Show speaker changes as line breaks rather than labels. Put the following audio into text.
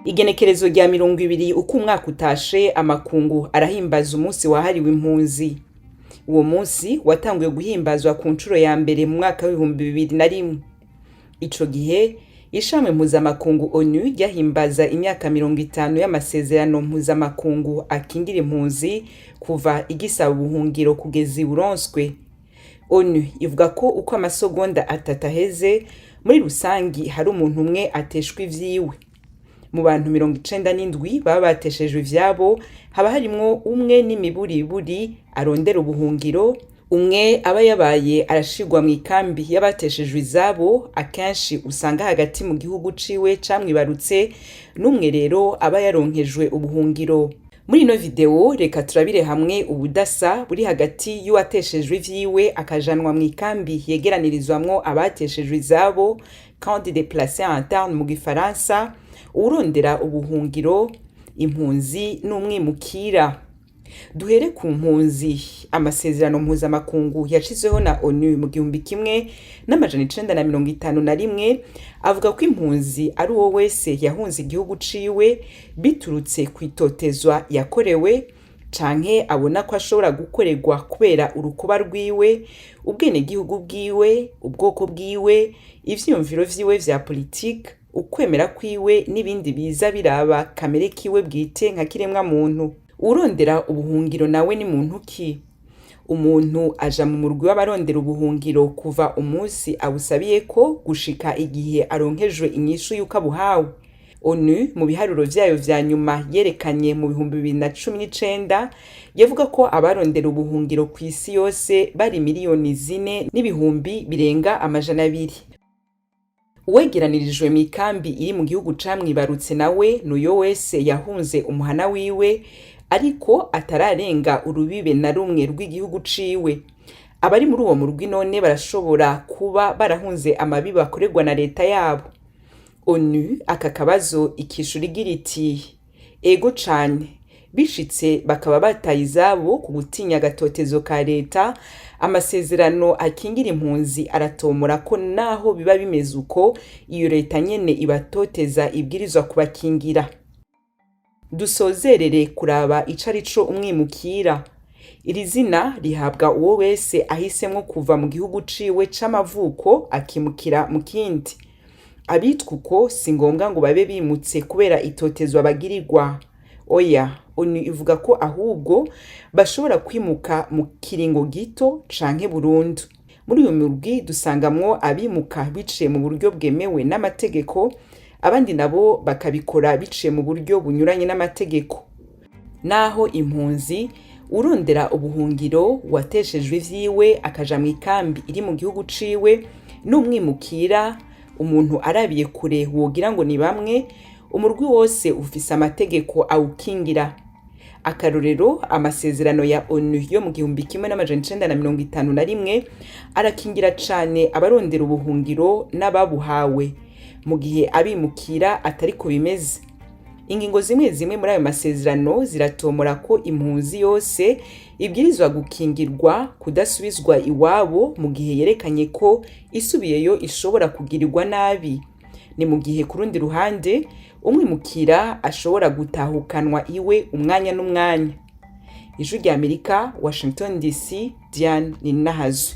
Igenekerezo rya 20 uko umwaka utashe amakungu arahimbaza umunsi wahariwe impunzi. Uwo munsi watanguye guhimbazwa ku ncuro ya mbere mu mwaka w'2001. Ico gihe ishami mpuzamakungu ONU ryahimbaza imyaka 50 y'amasezerano mpuzamakungu akingira impunzi kuva igisaba ubuhungiro kugeza iburonswe. ONU ivuga ko uko amasegonda atatu aheze muri rusangi hari umuntu umwe ateshwa ivyiwe. Mu bantu 97 baba bateshejwe ivyabo haba harimwo umwe n'imiburiburi arondera ubuhungiro, umwe aba yabaye arashigwa mu ikambi y'abateshejwe izabo akenshi usanga hagati mu gihugu ciwe camwibarutse, n'umwe rero aba yaronkejwe ubuhungiro. Muri ino video reka turabire hamwe ubudasa buri hagati y'uwateshejwe ivyiwe akajanwa mu ikambi yegeranirizwamwo abateshejwe izabo, camp de déplacés internes mu gifaransa, urondera ubuhungiro, impunzi n'umwimukira. Duhere ku mpunzi. Amasezerano mpuzamakungu yashizweho na ONU mu 1951 avuga ko impunzi ari uwo wese yahunze igihugu ciwe biturutse kwitotezwa yakorewe canke abona ko ashobora gukorerwa kubera urukuba rwiwe, ubwenegihugu bwiwe, ubwoko bwiwe, ivyiyumviro vyiwe vya politike, ukwemera kwiwe n'ibindi biza biraba kamere kiwe bwite nka kiremwa muntu. Urondera ubuhungiro nawe ni muntu ki? Umuntu aja mu murwi w'abarondera ubuhungiro kuva umunsi abusabiye ko gushika igihe aronkejwe inyishu yuko abuhawe. ONU mu biharuro vyayo vya nyuma yerekanye mu 2019 yavuga ko abarondera ubuhungiro ku isi yose bari miliyoni 4 n'ibihumbi birenga 200. Uwegeranirijwe mu ikambi iri mu gihugu camwibarutse nawe n'uyo wese yahunze umuhana wiwe ariko atararenga urubibe na rumwe rw'igihugu ciwe. Abari muri uwo murwi none barashobora kuba barahunze amabi bakorerwa na leta yabo. ONU aka kabazo ikishura igira iti ego cane, bishitse bakaba bataye izabo ku gutinya agatotezo ka leta. Amasezerano akingira impunzi aratomora ko naho biba bimeze uko iyo leta nyene ibatoteza ibwirizwa kubakingira. Dusozerere kuraba icarico umwimukira. Iri zina rihabwa uwo wese ahisemwo kuva mu gihugu ciwe c'amavuko akimukira mu kindi. Abitwa uko si ngombwa ngo babe bimutse kubera itotezwa bagirirwa. Oya, ONU ivuga ko ahubwo bashobora kwimuka mu kiringo gito canke burundu. Muri uyu murwi dusangamwo abimuka biciye mu buryo bwemewe n'amategeko, abandi nabo bakabikora biciye mu buryo bunyuranye n'amategeko. Naho impunzi urondera ubuhungiro wateshejwe ivyiwe akaja mu ikambi iri mu gihugu ciwe, n'umwimukira umuntu arabiye kure wogira ngo ni bamwe, umurwi wose ufise amategeko awukingira. Akarorero amasezerano ya ONU yo mu 1951 arakingira cane abarondera ubuhungiro n'ababuhawe, mu gihe abimukira atari ko bimeze. Ingingo zimwe muri ayo masezerano ziratomora ko impunzi yose ibwirizwa gukingirwa kudasubizwa iwabo mu gihe yerekanye ko isubiyeyo ishobora kugirirwa nabi. Ni mu gihe kurundi ruhande umwimukira ashobora gutahukanwa iwe umwanya n'umwanya. Ijwi rya Amerika, Washington DC, Diane Ninahazo.